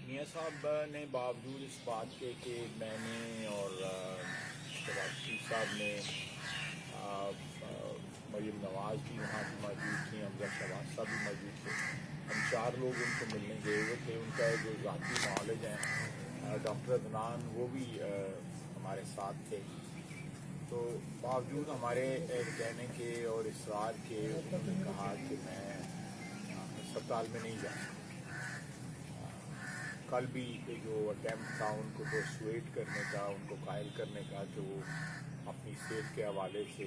میاں صاحب نے باوجود اس بات کے کہ میں نے اور شریف صاحب نے مریم نواز بھی وہاں بھی موجود تھیں، شہباز صاحب بھی موجود تھے، ہم 4 لوگ ان کو ملنے گئے ہوئے تھے. ان کا جو ذاتی معالج ہیں ڈاکٹر عدنان، وہ بھی ہمارے ساتھ تھے. تو باوجود ہمارے کہنے کے اور اصرار کے انہوں نے کہا کہ میں ہسپتال میں نہیں جاؤں. کل بھی جو اٹیمپٹ تھا ان کو پرسویٹ کرنے کا، ان کو قائل کرنے کا کہ وہ اپنی صحت کے حوالے سے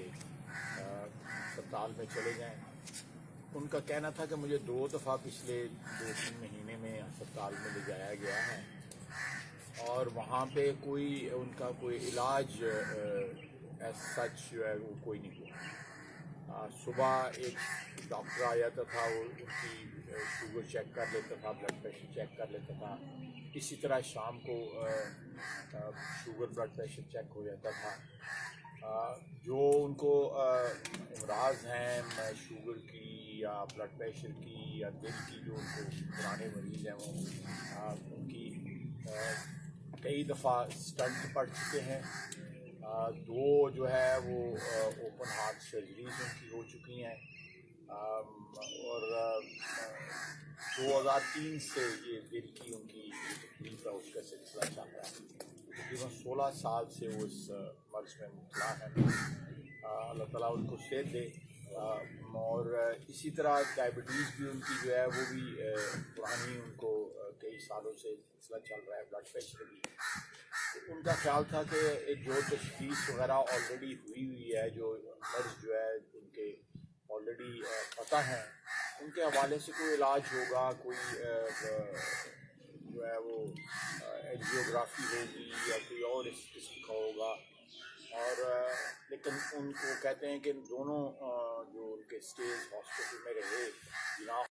ہسپتال میں چلے جائیں. ان کا کہنا تھا کہ مجھے 2 دفعہ پچھلے 2-3 مہینے میں ہسپتال میں لے جایا گیا ہے اور وہاں پہ کوئی ان کا کوئی علاج ایز سچ جو ہے وہ کوئی نہیں ہوا. صبح ایک ڈاکٹر آ جاتا تھا، وہ ان کی شوگر چیک کر لیتا تھا، بلڈ پریشر چیک کر لیتا تھا. اسی طرح شام کو شوگر بلڈ پریشر چیک ہو جاتا تھا. جو ان کو امراض ہیں شوگر کی یا بلڈ پریشر کی یا دل کی، جو ان کو پرانے مریض ہیں وہ ان کی کئی دفعہ سٹنٹ پڑ چکے ہیں. 2 جو ہے وہ اوپن ہارٹ سرجریز ان کی ہو چکی ہیں اور 2003 سے یہ دل کی ان کی تکلیف ہے اس کا سلسلہ چل رہا ہے. تقریباً 16 سال سے وہ اس مرض میں مبتلا ہے. اللہ تعالیٰ ان کو صحت دے. اور اسی طرح ڈائبٹیز بھی ان کی جو ہے وہ بھی پرانی ان کو کئی سالوں سے سلسلہ چل رہا ہے. بلڈ پریشر بھی. ان کا خیال تھا کہ جو تشخیص وغیرہ آلریڈی ہوئی ہے، جو مرض جو ہے ان کے آلریڈی پتہ ہیں، ان کے حوالے سے کوئی علاج ہوگا، کوئی جو ہے وہ اینجیوگرافی ہوگی یا کوئی اور اس قسم کا ہوگا. اور لیکن ان کو کہتے ہیں کہ دونوں جو ان کے اسٹیز ہاسپٹل میں رہے،